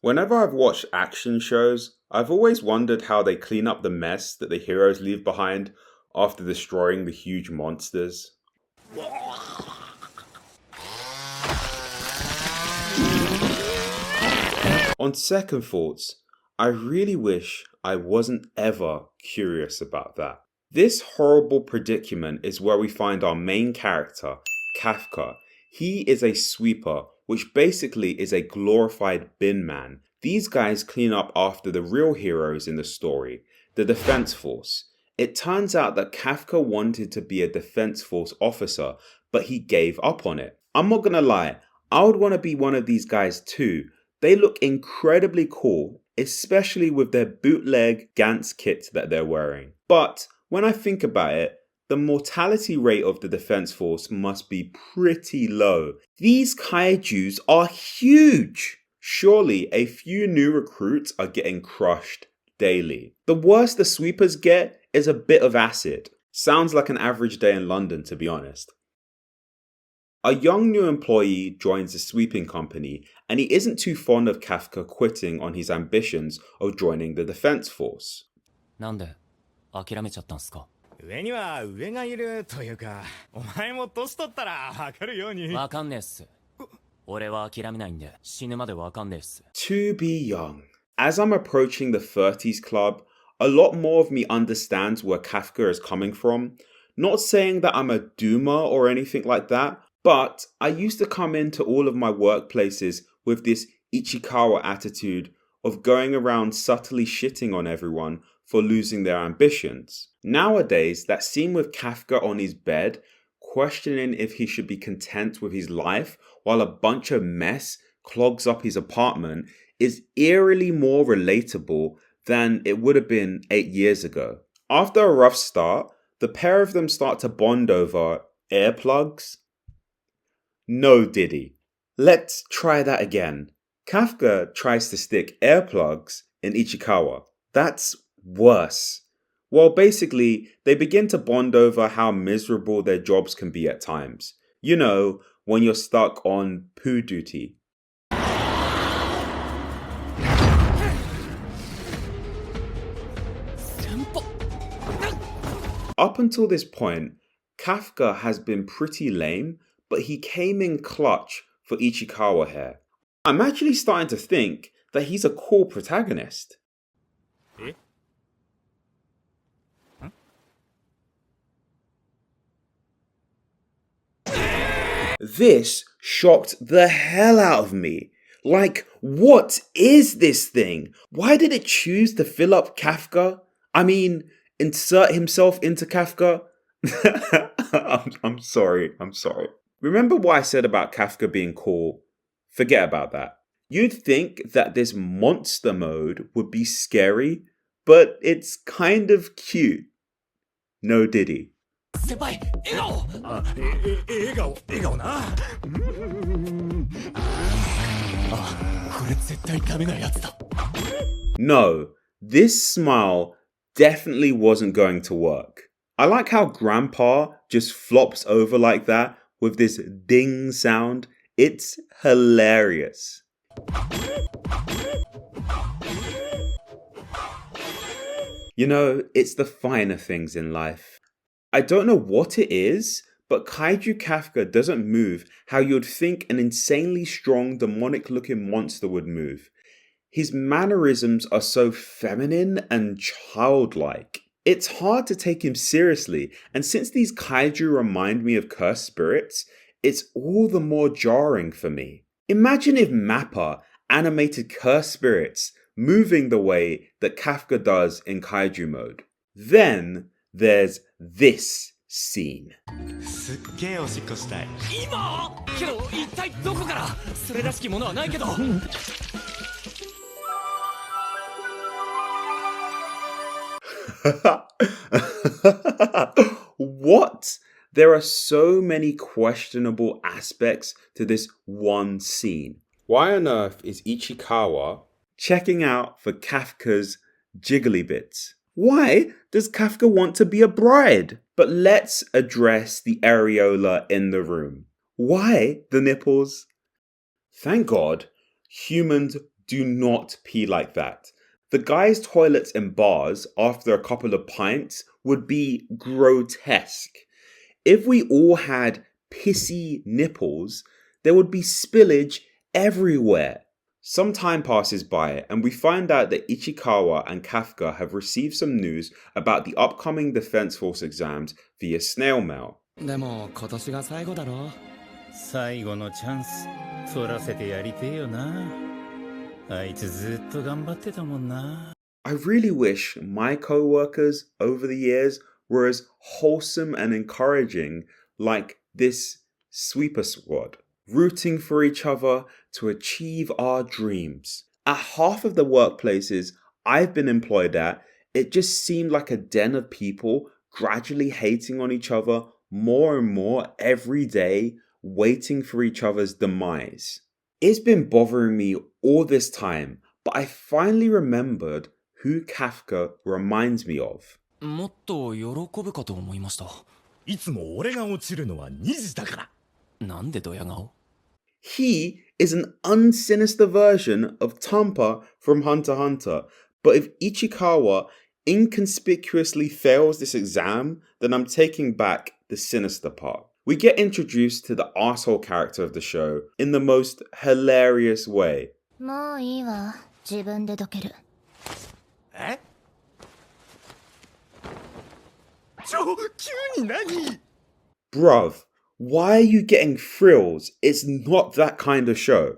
Whenever I've watched action shows, I've always wondered how they clean up the mess that the heroes leave behind after destroying the huge monsters. On second thoughts, I really wish I wasn't ever curious about that. This horrible predicament is where we find our main character, Kafka. He is a sweeper, which basically is a glorified bin man. These guys clean up after the real heroes in the story, the Defense Force. It turns out that Kafka wanted to be a Defense Force officer, but he gave up on it. I'm not gonna lie, I would want to be one of these guys too. They look incredibly cool, especially with their bootleg Gantz kit that they're wearing. But when I think about it, the mortality rate of the Defense Force must be pretty low. These kaijus are huge! Surely a few new recruits are getting crushed daily. The worst the sweepers get is a bit of acid. Sounds like an average day in London, to be honest. A young new employee joins the sweeping company and he isn't too fond of Kafka quitting on his ambitions of joining the Defense Force. なんで諦めちゃったんすか？上には上がいるというか、お前も年取ったらわかるように。わかんねえっす。俺は諦めないんで死ぬまでわかんねえっす。To be young. As I'm approaching the 30s club, a lot more of me understands where Kafka is coming from. Not saying that I'm a doomer or anything like that, but I used to come into all of my workplaces with this Ichikawa attitude of going around subtly shitting on everyone for losing their ambitions. Nowadays, that scene with Kafka on his bed, questioning if he should be content with his life while a bunch of mess clogs up his apartment, is eerily more relatable than it would have been 8 years ago. After a rough start, the pair of them start to bond over earplugs. No, Diddy. Let's try that again. Kafka tries to stick earplugs in Ichikawa. That's worse. Well, basically, they begin to bond over how miserable their jobs can be at times. You know, when you're stuck on poo duty. Up until this point, Kafka has been pretty lame, but he came in clutch for Ichikawa here. I'm actually starting to think that he's a cool protagonist. Eh? Huh? This shocked the hell out of me. Like, what is this thing? Why did it choose to fill up Kafka? I mean, insert himself into Kafka? I'm sorry. Remember what I said about Kafka being cool? Forget about that. You'd think that this monster mode would be scary, but it's kind of cute. No Diddy. 先輩、笑顔。笑顔な。これ絶対ダメなやつだ。No, this smile definitely wasn't going to work. I like how Grandpa just flops over like that with this ding sound. It's hilarious. You know, it's the finer things in life. I don't know what it is, but Kaiju Kafka doesn't move how you'd think an insanely strong demonic looking monster would move. His mannerisms are so feminine and childlike. It's hard to take him seriously, and since these kaiju remind me of cursed spirits, it's all the more jarring for me. Imagine if Mappa animated cursed spirits moving the way that Kafka does in kaiju mode. Then there's this scene. すっげえおしっこしたい。今？けど一体どこから？それらしきものはないけど。What? There are so many questionable aspects to this one scene. Why on earth is Ichikawa checking out for Kafka's jiggly bits? Why does Kafka want to be a bride? But let's address the areola in the room. Why the nipples? Thank God, humans do not pee like that. The guys' toilets in bars after a couple of pints would be grotesque. If we all had pissy nipples, there would be spillage everywhere. Some time passes by and we find out that Ichikawa and Kafka have received some news about the upcoming Defense Force exams via snail mail. でも今年が最後だろ。最後のチャンス取らせてやりてえよな。あいつずっと頑張ってたもんな。I really wish my co-workers over the years were as wholesome and encouraging like this sweeper squad, rooting for each other to achieve our dreams. At half of the workplaces I've been employed at, it just seemed like a den of people gradually hating on each other more and more every day, waiting for each other's demise. It's been bothering me all this time, but I finally remembered who Kafka reminds me of. もっと喜ぶかと思いました。いつも俺が落ちるのは2時だから。なんでドヤ顔？ He is an unsinister version of Tampa from Hunter x Hunter, but if Ichikawa inconspicuously fails this exam, then I'm taking back the sinister part. We get introduced to the arsehole character of the show in the most hilarious way. もういいわ。自分でどける。え？急に何？ Bruv, why are you getting thrills? It's not that kind of show.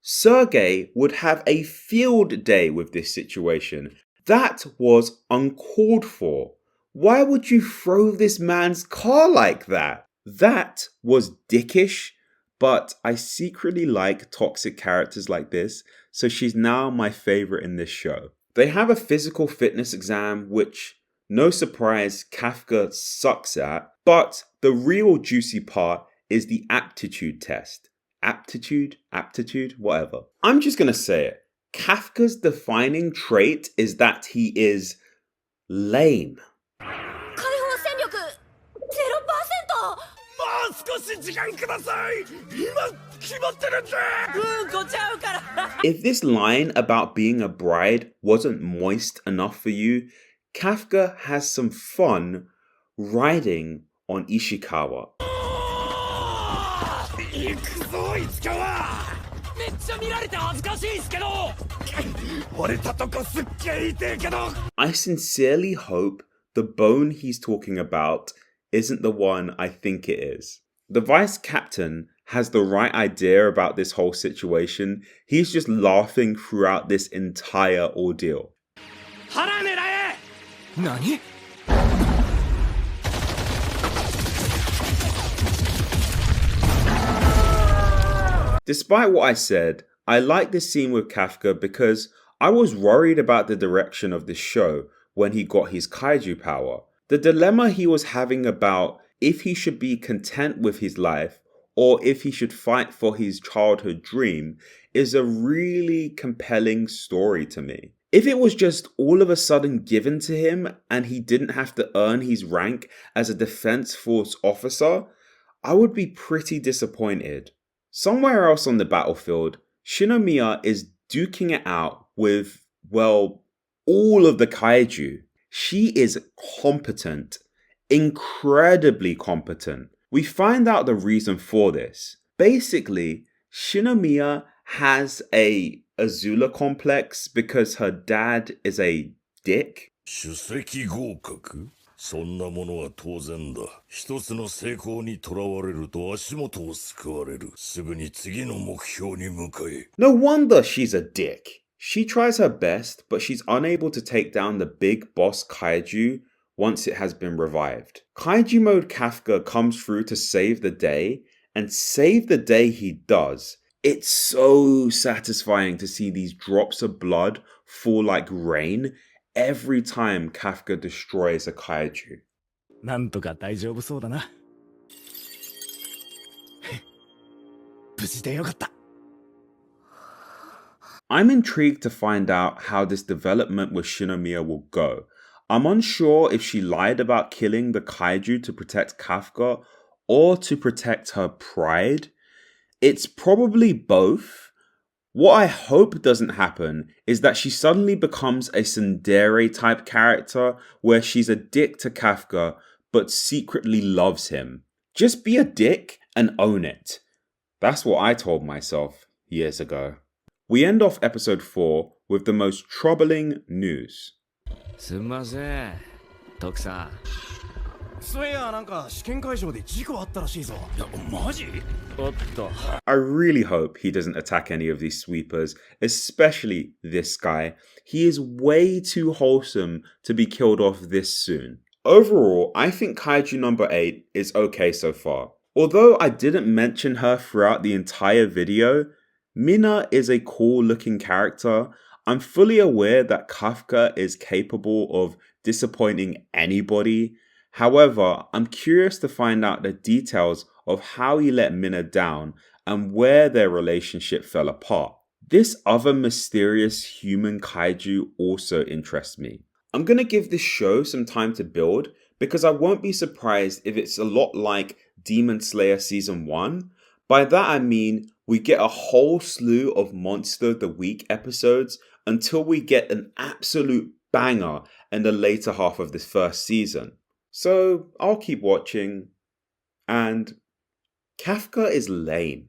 Sergei would have a field day with this situation. That was uncalled for. Why would you throw this man's car like that? That was dickish, but I secretly like toxic characters like this, so she's now my favorite in this show. They have a physical fitness exam, which, no surprise, Kafka sucks at, but the real juicy part is the aptitude test. Aptitude, whatever. I'm just gonna say it. Kafka's defining trait is that he is lame. 解放戦力 0%! もう少し時間ください。今決まってるんで。こちゃうから。 If this line about being a bride wasn't moist enough for you, Kafka has some fun riding on Ishikawa. 行くぞいつかは。めっちゃ見られて恥ずかしいっすけど。折れたとこすっげえ痛えけど。 I sincerely hope the bone he's talking about isn't the one I think it is. The vice captain has the right idea about this whole situation. He's just laughing throughout this entire ordeal. 腹狙え。何？ Despite what I said, I like this scene with Kafka because I was worried about the direction of this show when he got his kaiju power. The dilemma he was having about if he should be content with his life or if he should fight for his childhood dream is a really compelling story to me. If it was just all of a sudden given to him and he didn't have to earn his rank as a Defense Force officer, I would be pretty disappointed. Somewhere else on the battlefield, Shinomiya is duking it out with, well, all of the kaiju. She is competent, incredibly competent. We find out the reason for this. Basically, Shinomiya has a Azula complex because her dad is a dick. 首席合格？そんなものは当然だ。一つの成功にとらわれると足元をすくわれる。すぐに次の目標に向かえ。No wonder she's a dick. She tries her best, but she's unable to take down the big boss Kaiju once it has been revived. Kaiju Mode Kafka comes through to save the day, and save the day he does. It's so satisfying to see these drops of blood fall like rain every time Kafka destroys a kaiju. なんとか大丈夫そうだな。無事でよかった。I'm intrigued to find out how this development with Shinomiya will go. I'm unsure if she lied about killing the kaiju to protect Kafka or to protect her pride. It's probably both. What I hope doesn't happen is that she suddenly becomes a tsundere type character where she's a dick to Kafka but secretly loves him. Just be a dick and own it. That's what I told myself years ago. We end off episode 4 with the most troubling news. すんません徳さんそういやなんか試験会場で事故あったらしいぞいやマジおっと I really hope he doesn't attack any of these sweepers, especially this guy. He is way too wholesome to be killed off this soon. Overall, I think Kaiju number 8 is okay so far. Although I didn't mention her throughout the entire video, Mina is a cool looking character. I'm fully aware that Kafka is capable of disappointing anybody. However, I'm curious to find out the details of how he let Mina down and where their relationship fell apart. This other mysterious human kaiju also interests me. I'm going to give this show some time to build because I won't be surprised if it's a lot like Demon Slayer Season 1. By that I mean we get a whole slew of Monster of the Week episodes until we get an absolute banger in the later half of this first season. So I'll keep watching. And Kafka is lame.